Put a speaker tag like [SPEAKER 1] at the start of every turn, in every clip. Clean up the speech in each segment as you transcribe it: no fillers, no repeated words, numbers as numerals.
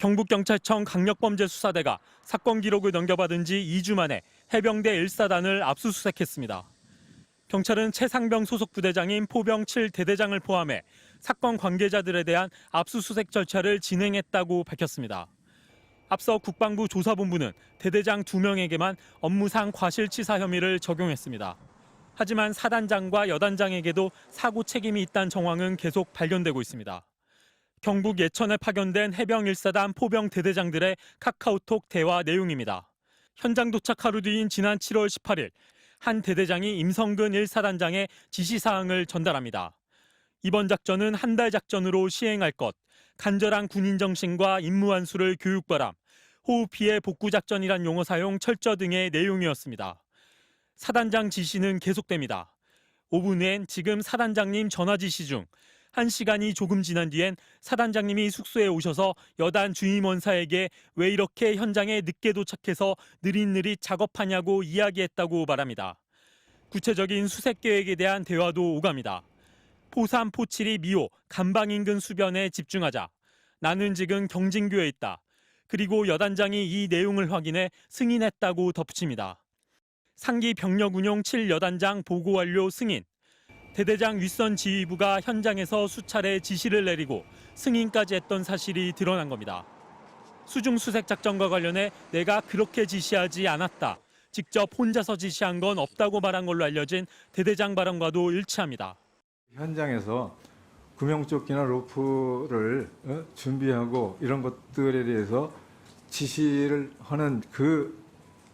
[SPEAKER 1] 경북경찰청 강력범죄수사대가 사건 기록을 넘겨받은 지 2주 만에 해병대 1사단을 압수수색했습니다. 경찰은 최상병 소속 부대장인 포병 7대대장을 포함해 사건 관계자들에 대한 압수수색 절차를 진행했다고 밝혔습니다. 앞서 국방부 조사본부는 대대장 2명에게만 업무상 과실치사 혐의를 적용했습니다. 하지만 사단장과 여단장에게도 사고 책임이 있다는 정황은 계속 발견되고 있습니다. 경북 예천에 파견된 해병 1사단 포병 대대장들의 카카오톡 대화 내용입니다. 현장 도착 하루 뒤인 지난 7월 18일 한 대대장이 임성근 1사단장의 지시사항을 전달합니다. 이번 작전은 한 달 작전으로 시행할 것, 간절한 군인 정신과 임무 안수를 교육바람, 호우 피해 복구 작전이란 용어 사용 철저 등의 내용이었습니다. 사단장 지시는 계속됩니다. 5분 후엔 지금 사단장님 전화 지시 중 1시간이 조금 지난 뒤엔 사단장님이 숙소에 오셔서 여단 주임원사에게 왜 이렇게 현장에 늦게 도착해서 느릿느릿 작업하냐고 이야기했다고 말합니다. 구체적인 수색 계획에 대한 대화도 오갑니다. 포3, 포7이 미호, 간방 인근 수변에 집중하자. 나는 지금 경진교에 있다. 그리고 여단장이 이 내용을 확인해 승인했다고 덧붙입니다. 상기 병력운용 7여단장 보고 완료 승인. 대대장 윗선 지휘부가 현장에서 수차례 지시를 내리고 승인까지 했던 사실이 드러난 겁니다. 수중 수색 작전과 관련해 내가 그렇게 지시하지 않았다. 직접 혼자서 지시한 건 없다고 말한 걸로 알려진 대대장 발언과도 일치합니다.
[SPEAKER 2] 현장에서 구명조끼나 로프를 준비하고 이런 것들에 대해서 지시를 하는 그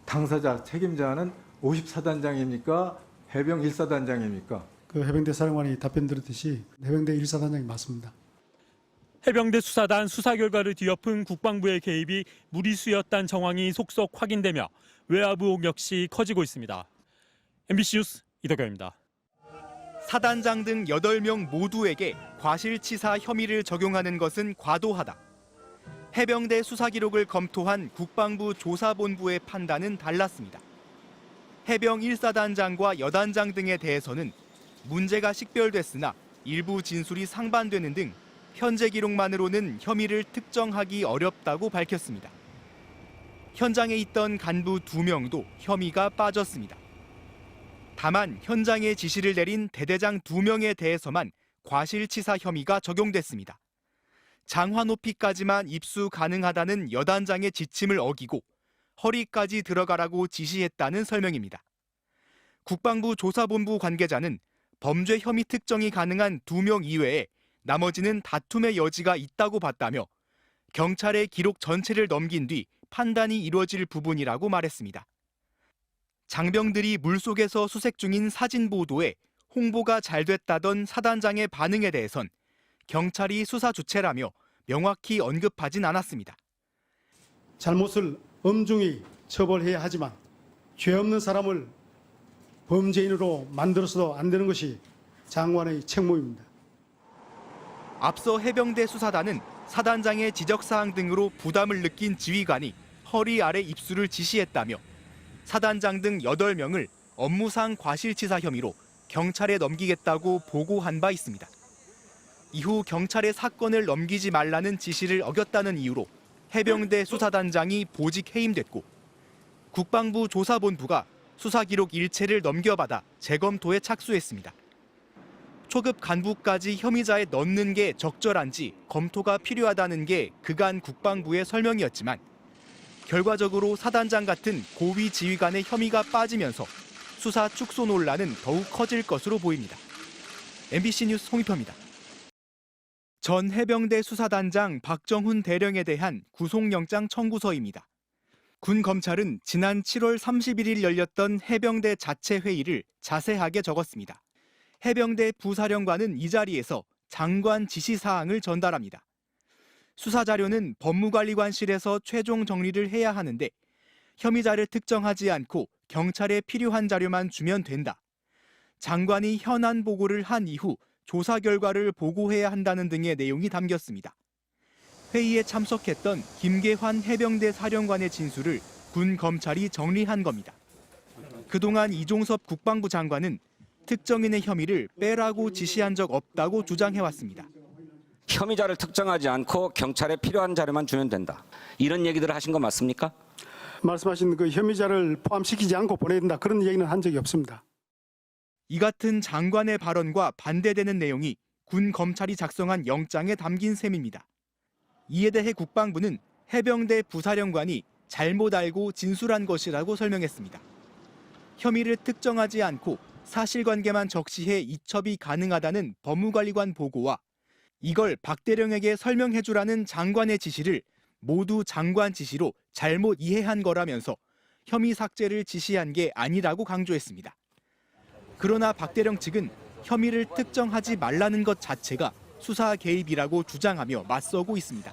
[SPEAKER 2] 당사자, 책임자는 54단장입니까? 해병 1사단장입니까?
[SPEAKER 3] 그 해병대 사령관이 답변 들었듯이 해병대 1사단장이 맞습니다.
[SPEAKER 1] 해병대 수사단 수사 결과를 뒤엎은 국방부의 개입이 무리수였다는 정황이 속속 확인되며 외압 의혹 역시 커지고 있습니다. MBC 뉴스 이덕현입니다.
[SPEAKER 4] 사단장 등 8명 모두에게 과실치사 혐의를 적용하는 것은 과도하다. 해병대 수사 기록을 검토한 국방부 조사본부의 판단은 달랐습니다. 해병 1사단장과 여단장 등에 대해서는 문제가 식별됐으나 일부 진술이 상반되는 등 현재 기록만으로는 혐의를 특정하기 어렵다고 밝혔습니다. 현장에 있던 간부 2명도 혐의가 빠졌습니다. 다만 현장에 지시를 내린 대대장 2명에 대해서만 과실치사 혐의가 적용됐습니다. 장화 높이까지만 입수 가능하다는 여단장의 지침을 어기고 허리까지 들어가라고 지시했다는 설명입니다. 국방부 조사본부 관계자는 범죄 혐의 특정이 가능한 2명 이외에 나머지는 다툼의 여지가 있다고 봤다며 경찰의 기록 전체를 넘긴 뒤 판단이 이루어질 부분이라고 말했습니다. 장병들이 물속에서 수색 중인 사진 보도에 홍보가 잘 됐다던 사단장의 반응에 대해선 경찰이 수사 주체라며 명확히 언급하진 않았습니다.
[SPEAKER 3] 잘못을 엄중히 처벌해야 하지만 죄 없는 사람을 범죄인으로 만들어서도 안 되는 것이 장관의 책무입니다.
[SPEAKER 4] 앞서 해병대 수사단은 사단장의 지적사항 등으로 부담을 느낀 지휘관이 허리 아래 입수를 지시했다며 사단장 등 8명을 업무상 과실치사 혐의로 경찰에 넘기겠다고 보고한 바 있습니다. 이후 경찰에 사건을 넘기지 말라는 지시를 어겼다는 이유로 해병대 수사단장이 보직 해임됐고 국방부 조사본부가 수사 기록 일체를 넘겨받아 재검토에 착수했습니다. 초급 간부까지 혐의자에 넣는 게 적절한지 검토가 필요하다는 게 그간 국방부의 설명이었지만 결과적으로 사단장 같은 고위 지휘관의 혐의가 빠지면서 수사 축소 논란은 더욱 커질 것으로 보입니다. MBC 뉴스 홍익표입니다. 전 해병대 수사단장 박정훈 대령에 대한 구속영장 청구서입니다. 군 검찰은 지난 7월 31일 열렸던 해병대 자체 회의를 자세하게 적었습니다. 해병대 부사령관은 이 자리에서 장관 지시사항을 전달합니다. 수사 자료는 법무관리관실에서 최종 정리를 해야 하는데 혐의자를 특정하지 않고 경찰에 필요한 자료만 주면 된다. 장관이 현안 보고를 한 이후 조사 결과를 보고해야 한다는 등의 내용이 담겼습니다. 회의에 참석했던 김계환 해병대 사령관의 진술을 군 검찰이 정리한 겁니다. 그동안 이종섭 국방부 장관은 특정인의 혐의를 빼라고 지시한 적 없다고 주장해왔습니다.
[SPEAKER 5] 혐의자를 특정하지 않고 경찰에 필요한 자료만 주면 된다. 이런 얘기들을 하신 거 맞습니까?
[SPEAKER 3] 말씀하신 그 혐의자를 포함시키지 않고 보내야 된다. 그런 얘기는 한 적이 없습니다.
[SPEAKER 4] 이 같은 장관의 발언과 반대되는 내용이 군 검찰이 작성한 영장에 담긴 셈입니다. 이에 대해 국방부는 해병대 부사령관이 잘못 알고 진술한 것이라고 설명했습니다. 혐의를 특정하지 않고 사실관계만 적시해 이첩이 가능하다는 법무관리관 보고와 이걸 박 대령에게 설명해주라는 장관의 지시를 모두 장관 지시로 잘못 이해한 거라면서 혐의 삭제를 지시한 게 아니라고 강조했습니다. 그러나 박 대령 측은 혐의를 특정하지 말라는 것 자체가 수사 개입이라고 주장하며 맞서고 있습니다.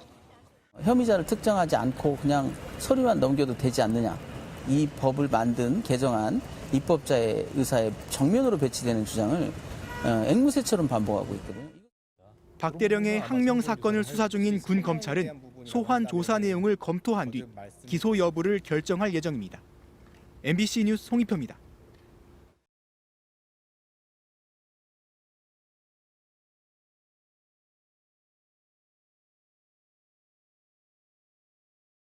[SPEAKER 6] 혐의자를 특정하지 않고 그냥 서류만 넘겨도 되지 않느냐. 이 법을 만든 개정안 입법자의 의사에 정면으로 배치되는 주장을 앵무새처럼 반복하고 있거든요.
[SPEAKER 4] 박 대령의 항명 사건을 수사 중인 군 검찰은 소환 조사 내용을 검토한 뒤 기소 여부를 결정할 예정입니다. MBC 뉴스 송희표입니다.